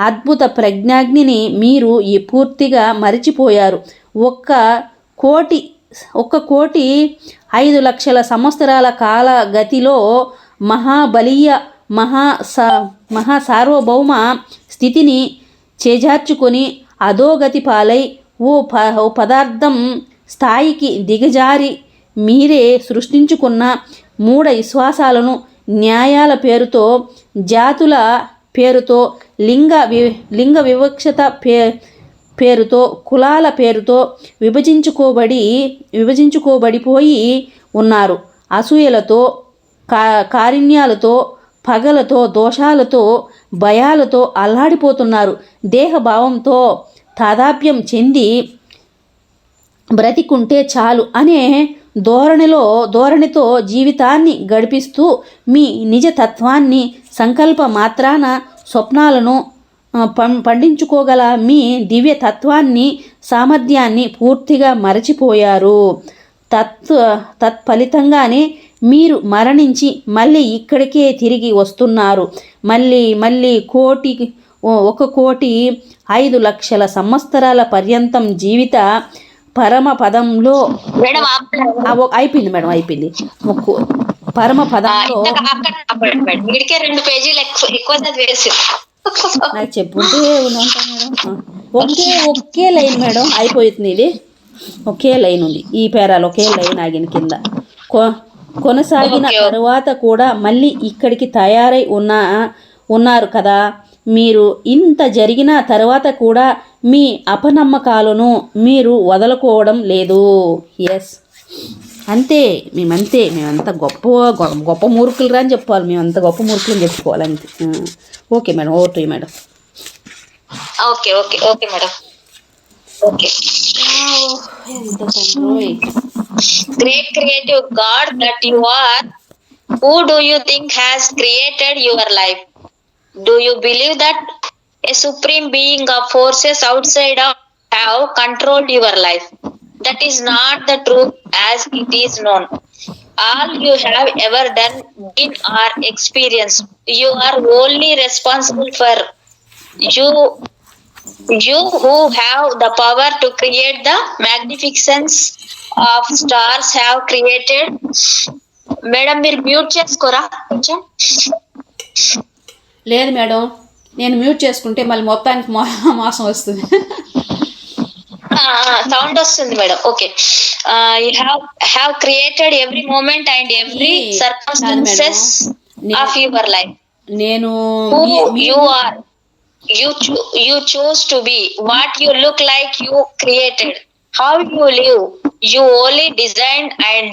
[SPEAKER 1] అద్భుత ప్రజ్ఞాగ్నిని మీరు పూర్తిగా మరిచిపోయారు. 1,05,00,000 సంవత్సరాల కాల గతిలో మహాబలీయ మహాసార్వభౌమ స్థితిని చేజార్చుకొని అధోగతి పాలై ఓ పదార్థం స్థాయికి దిగజారి మీరే సృష్టించుకున్న మూఢ విశ్వాసాలను న్యాయాల పేరుతో, జాతుల పేరుతో, లింగ వివక్షత పేరుతో, కులాల పేరుతో విభజించుకోబడిపోయి ఉన్నారు. అసూయలతో, కారుణ్యాలతో, పగలతో, దోషాలతో, భయాలతో అల్లాడిపోతున్నారు. దేహభావంతో తాదాప్యం చెంది బ్రతికుంటే చాలు అనే ధోరణితో జీవితాన్ని గడిపిస్తూ మీ నిజతత్వాన్ని సంకల్ప మాత్రాన పండించుకోగల మీ దివ్య తత్వాన్ని, సామర్థ్యాన్ని పూర్తిగా మరచిపోయారు. తత్ఫలితంగానే మీరు మరణించి మళ్ళీ ఇక్కడికే తిరిగి వస్తున్నారు. మళ్ళీ 1,05,00,000 సంవత్సరాల పర్యంతం జీవిత పరమపదంలో అయిపోయింది మేడం, అయిపోయింది. పరమపదంలో నాకు చెప్పుంటే ఉంటాను మేడం. ఒకే లైన్ మేడం అయిపోతుంది. ఇది ఒకే లైన్ ఉంది, ఈ పేరాలు ఒకే లైన్ ఆగిన కింద. కొనసాగిన తరువాత కూడా మళ్ళీ ఇక్కడికి తయారై ఉన్నారు కదా. మీరు ఇంత జరిగిన తర్వాత కూడా మీ అపనమ్మకాలను మీరు వదులుకోవడం లేదు. ఎస్, అంతే, మేమంతా గొప్ప మూర్ఖులు అని చెప్పాలి. మేమంతా గొప్ప మూర్ఖులు అని చెప్పుకోవాలి అంతే. Okay madam, over to you madam.
[SPEAKER 2] Okay madam. Okay. Great creative God that you are, who do you think has created your life? Do you believe that a supreme being of forces outside of have controlled your life? That is not the truth as it is known. All you have ever done, been or experienced, you are only responsible for. You who have the power to create the magnificence of stars have created. Madam మీరు mute చేసుకోరా కొంచెం.
[SPEAKER 1] లేదు madam, నేను mute చేసుకుంటే మళ్ళీ మొత్తానికి మోసం వస్తుంది.
[SPEAKER 2] సౌండ్ వస్తుంది madam. Okay. You have created every moment and every circumstances of your life.
[SPEAKER 1] నేను
[SPEAKER 2] you are you chose to be what you look like. You created how you live. You only designed and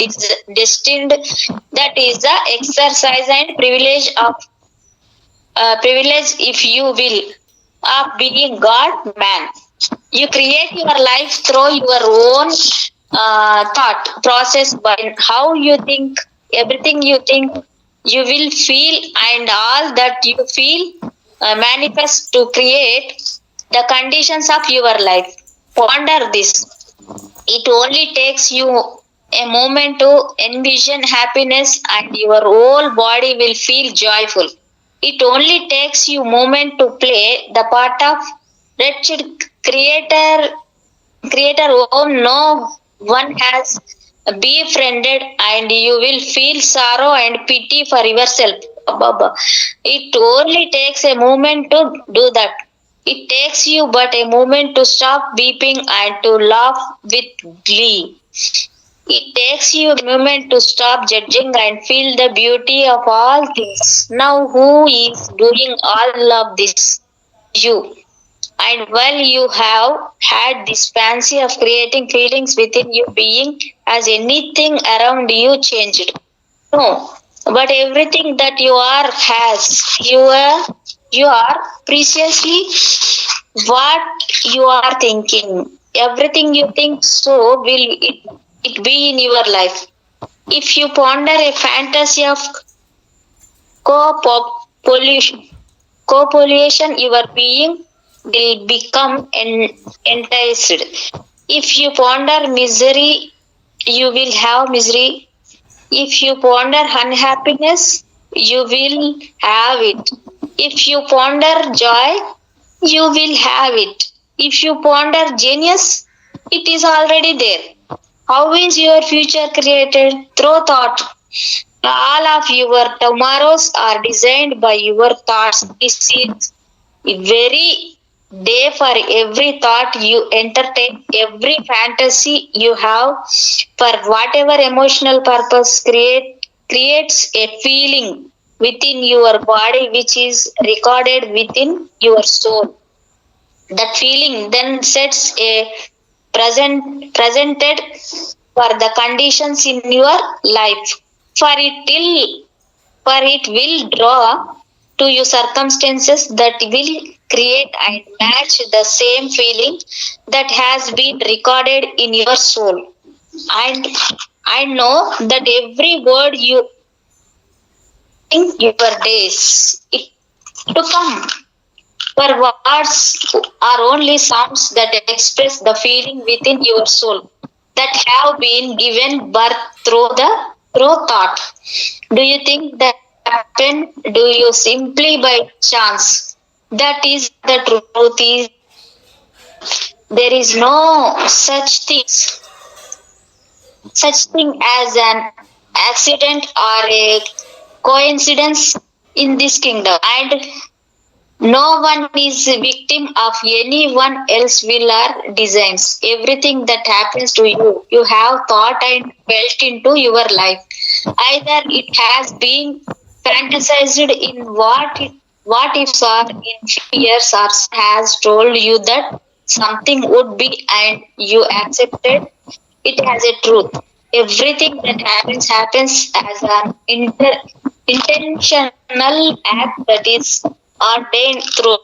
[SPEAKER 2] destined. That is the exercise and privilege, if you will, of being God man. You create your life through your own thought process. By how you think, everything you think you will feel, and all that you feel manifest to create the conditions of your life. Ponder this. It only takes you a moment to envision happiness and your whole body will feel joyful. It only takes you a moment to play the part of wretched creator whom no one has befriended, and you will feel sorrow and pity for yourself. It only takes a moment to do that. It takes you but a moment to stop weeping and to laugh with glee. It takes you a moment to stop judging and feel the beauty of all things. Now who is doing all of this? You. And while you have had this fancy of creating feelings within you, being, has anything around you changed? No. But everything that you are has. You are preciously what you are thinking. Everything you think, so will it be in your life. If you ponder a fantasy of copulation, your being will become enticed. If you ponder misery, you will have misery. If you ponder unhappiness, you will have it. If you ponder joy, you will have it. If you ponder genius, it is already there. How is your future created? Through thought. All of your tomorrows are designed by your thoughts. This is very day for every thought you entertain, every fantasy you have, for whatever emotional purpose creates a feeling within your body which is recorded within your soul. That feeling then sets a presented for the conditions in your life. For it will draw to you circumstances that will create and match the same feeling that has been recorded in your soul. And I know that every word you think your days to come. For words are only sounds that express the feeling within your soul that have been given birth through thought. Do you think that happened? Do you simply by chance? That is the truth is there is no such thing as an accident or a coincidence in this kingdom, and no one is a victim of anyone else will or designs. Everything that happens to you, you have thought and felt into your life. Either it has been fantasized in what ifs or in fears or has told you that something would be and you accepted it as a truth. Everything that happens as an intentional act that is ordained through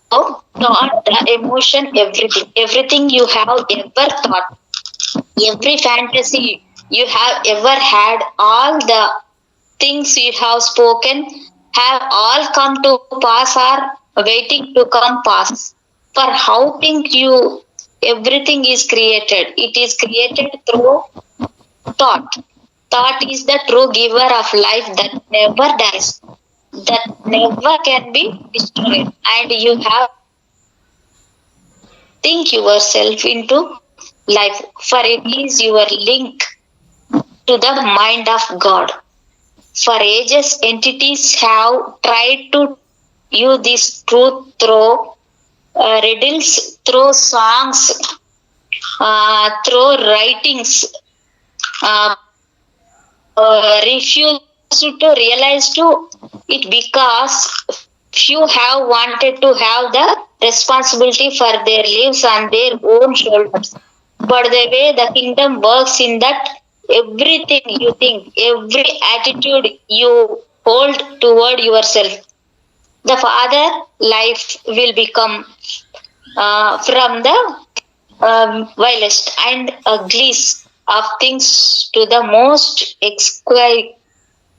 [SPEAKER 2] thought, the emotion, everything you have ever thought, every fantasy you have ever had, all the things you have spoken have all come to pass or waiting to come pass. For how think you everything is created? It is created through thought. Thought is the true giver of life that never dies, that never can be destroyed. And you have think yourself into life, for it is your link to the mind of God. For ages, entities have tried to use this truth through riddles, through songs, through writings, uh, refuse to realize to it because few have wanted to have the responsibility for their lives on their own shoulders. But the way the kingdom works in that everything you think, every attitude you hold toward yourself, the father life will become from the vilest and ugliest of things to the most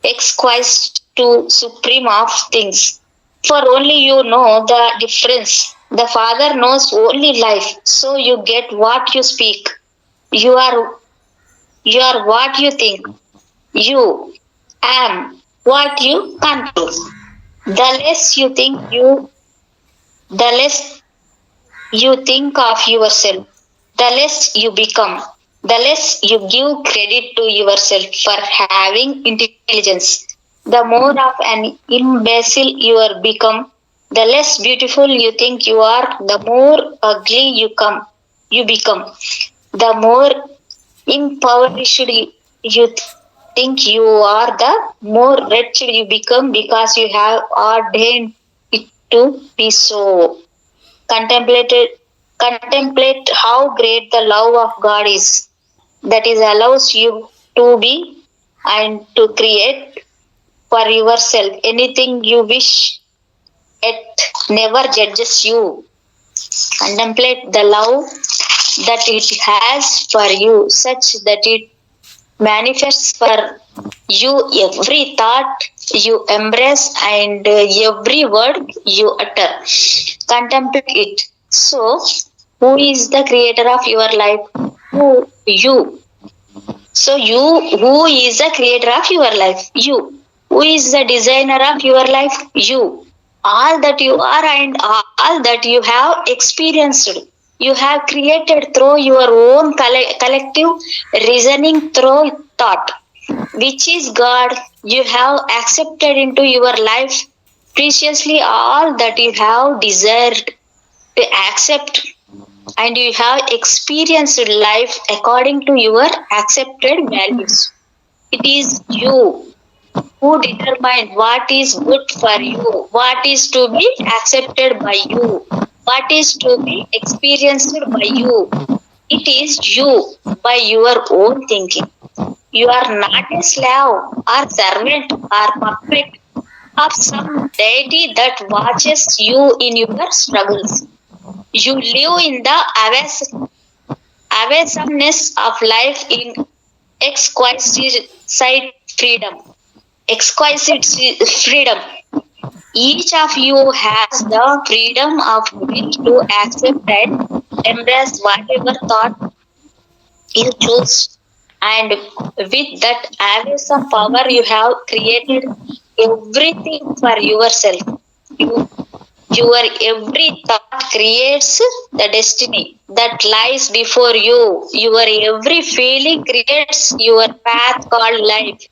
[SPEAKER 2] exquisite to supreme of things. For only you know the difference. The Father knows only life, so you get what you speak. You are what you think. You am what you control. The less you think the less you think of yourself, the less you become, the less you give credit to yourself for having intelligence. The more of an imbecile you are become, the less beautiful you think you are, the more ugly you become. The more impoverished you think you are, the more wretched you become because you have ordained it to be so. Contemplated Contemplate how great the love of God is that is allows you to be and to create for yourself anything you wish. It never judges you. Contemplate the love that it has for you, such that it manifests for you every thought you embrace and every word you utter. Contemplate it. So, who is the creator of your life? Who? You. So, who is the creator of your life? You. Who is the designer of your life? You. All that you are and all that you have experienced, you have created through your own collective reasoning through thought, which is God. You have accepted into your life preciously all that you have desired to accept, and you have experienced life according to your accepted values. It is you who determine what is good for you, what is to be accepted by you, what is to be experienced by you. It is you by your own thinking. You are not a slave or servant or puppet of some deity that watches you in your struggles. You live in the awesomeness of life in exquisite freedom. Exquisite freedom. Each of you has the freedom of will to accept and embrace whatever thought you choose. And with that awesome power, you have created everything for yourself. You, your every thought creates the destiny that lies before you. Your every feeling creates your path called life.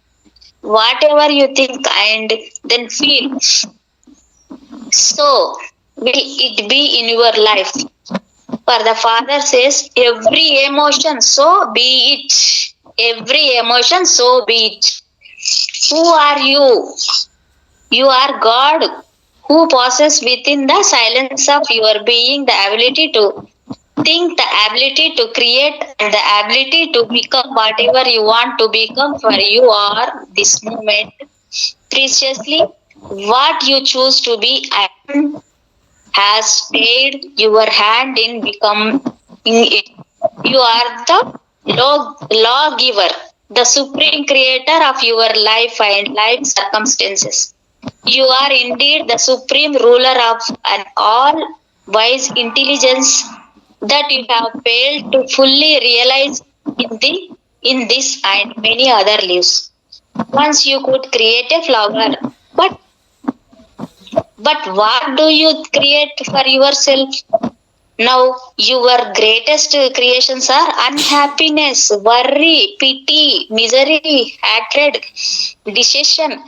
[SPEAKER 2] Whatever you think and then feel, so will it be in your life. For the Father says, every emotion, so be it. Every emotion, so be it. Who are you? You are God who possesses within the silence of your being the ability to think, the ability to create, and the ability to become whatever you want to become, for you are this moment preciously what you choose to be and has stayed your hand in becoming it. You are the lawgiver, the supreme creator of your life and life circumstances. You are indeed the supreme ruler of an all wise intelligence that you have failed to fully realize in this and many other lives. Once you could create a flower, but what do you create for yourself? Now, your greatest creations are unhappiness, worry, pity, misery, hatred, decision,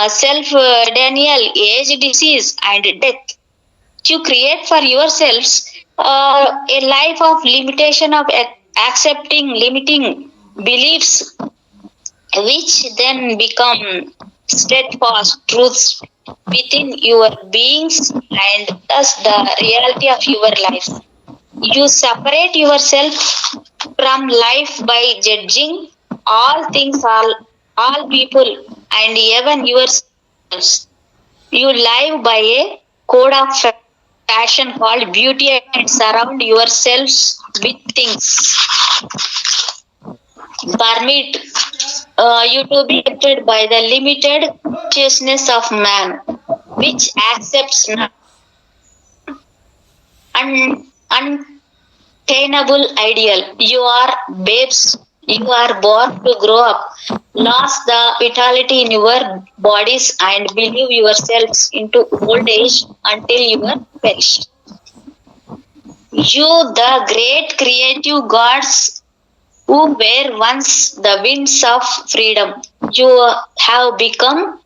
[SPEAKER 2] self denial, age, disease, and death. You create for yourselves a life of limitation, of accepting limiting beliefs, which then become steadfast truths within your beings and thus the reality of your life. You separate yourself from life by judging all things, all people, and even yourselves. You live by a code of fashion called beauty and surround yourselves with things. Permit you to be affected by the limited consciousness of man, which accepts not unattainable ideal. You are babes. You are born to grow up, lost the vitality in your bodies, and believe yourselves into old age until you are perished. You, the great creative gods who were once the winds of freedom, you have become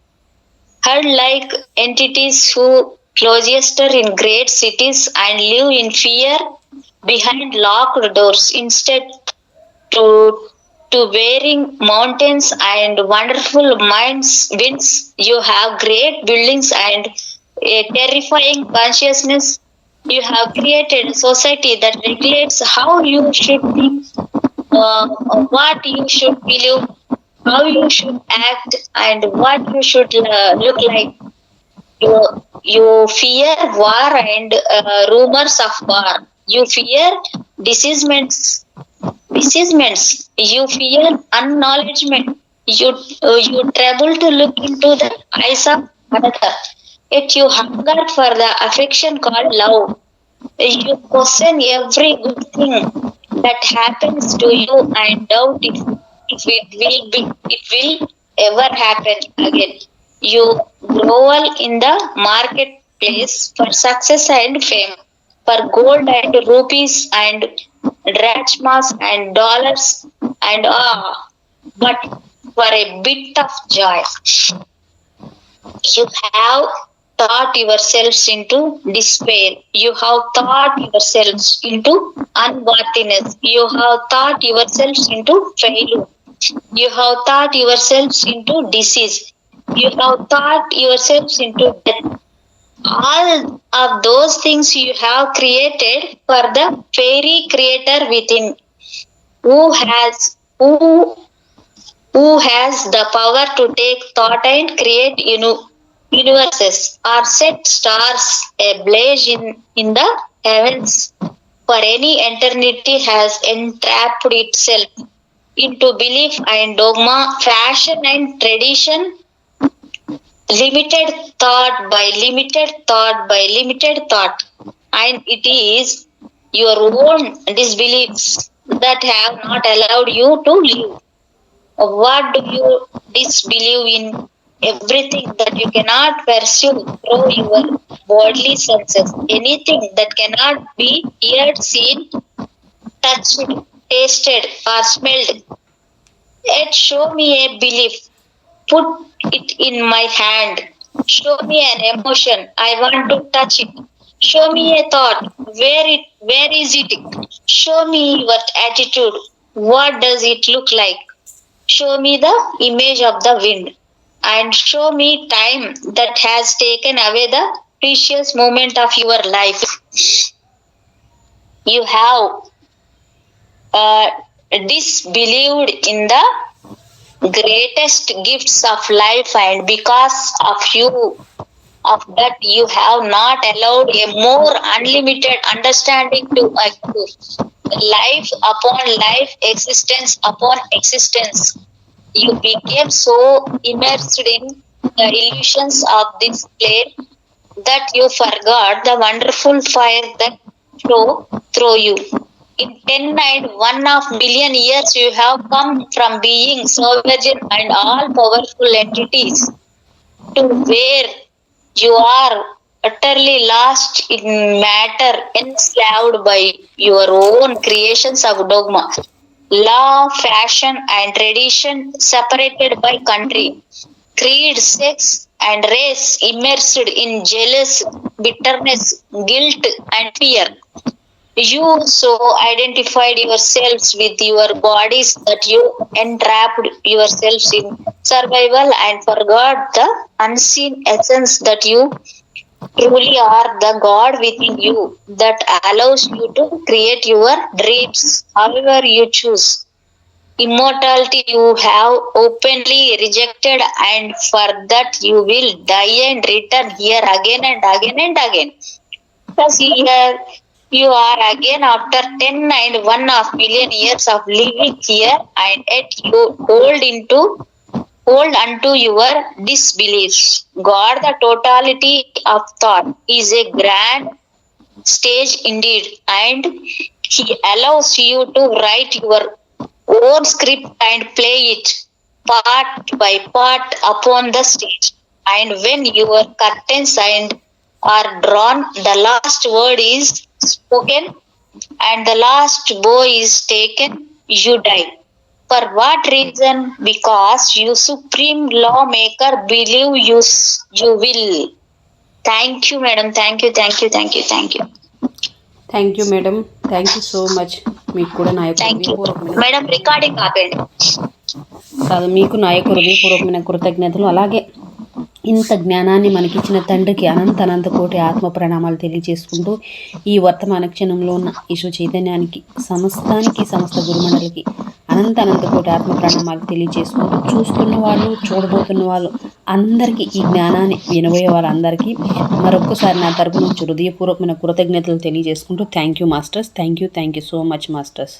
[SPEAKER 2] her like entities who cloister in great cities and live in fear behind locked doors instead to bearing mountains and wonderful minds winds. You have great buildings and a terrifying consciousness. You have created a society that regulates how you should think, what you should believe, how you should act, and what you should look like. You fear war and rumors of war. You fear diseasements. Diseasements. You fear unknowledgement. You trouble to look into the eyes of another. Yet you hunger for the affection called love. You question every good thing that happens to you and doubt it will ever happen again. You grovel in the marketplace for success and fame, for gold and rupees and drachmas and dollars and but for a bit of joy. You have thought yourselves into despair. You have thought yourselves into unworthiness. You have thought yourselves into failure. You have thought yourselves into disease. You have thought yourselves into death. All of those things you have created for the fairy creator within, who has who who has the power to take thought and create universes or set stars ablaze in the heavens for any eternity has entrapped itself into belief and dogma, fashion and tradition, limited thought by limited thought by limited thought, and it is your own disbeliefs that have not allowed you to live. What do you disbelieve in? Everything that you cannot pursue through your bodily senses, anything that cannot be heard, seen, touched, tasted, or smelled. Yet show me a belief. Put it in my hand. Show me an emotion. I want to touch it. Show me a thought. Where is it? Show me your attitude. What does it look like? Show me the image of the wind. And show me time that has taken away the precious moment of your life. You have disbelieved in the greatest gifts of life, and because of that you have not allowed a more unlimited understanding to accrue. Life upon life, existence upon existence, you became so immersed in the illusions of this plane that you forgot the wonderful fire that flow through you. In 10 and 1/2 billion years, you have come from being sovereign and all powerful entities to where you are utterly lost in matter, enslaved by your own creations of dogma, law, fashion, and tradition, separated by country, creed, sex, and race, immersed in jealous bitterness, guilt, and fear. You so identified yourselves with your bodies that you entrapped yourselves in survival and forgot the unseen essence that you truly are, the God within you that allows you to create your dreams however you choose. Immortality you have openly rejected, and for that you will die and return here again and again and again. Thus here you are again after 10 and 1/2 million years of living here, and yet you hold unto your disbeliefs. God, the totality of thought, is a grand stage indeed, and He allows you to write your own script and play it part by part upon the stage. And when your curtains are drawn, the last word is spoken, and the last bow is taken, you die. For what reason? Because you supreme lawmaker believe you will. Thank you, madam. Thank you.
[SPEAKER 1] Thank you madam, thank you so much. మీకు కూడా నా యొక్క హృదయపూర్వకమైన
[SPEAKER 2] madam recording ఆపండి.
[SPEAKER 1] కాదు, మీకు నా యొక్క హృదయపూర్వకమైన కృతజ్ఞతలు. అలాగే ఇంత జ్ఞానాన్ని మనకిచ్చిన తండ్రికి అనంత కోటి ఆత్మ ప్రణామాలు తెలియజేసుకుంటూ, ఈ వర్తమాన క్షణంలో ఉన్న ఈశ్వ చైతన్యానికి, సమస్త గురుమండలికి అనంత కోటి ఆత్మ ప్రణామాలు తెలియజేసుకుంటూ, చూస్తున్న వాళ్ళు, చూడబోతున్న వాళ్ళు అందరికీ, ఈ జ్ఞానాన్ని వినబోయే వాళ్ళందరికీ మరొక్కసారి నా తరపు నుంచి హృదయపూర్వకమైన కృతజ్ఞతలు తెలియజేసుకుంటూ, thank you masters, thank you so much masters.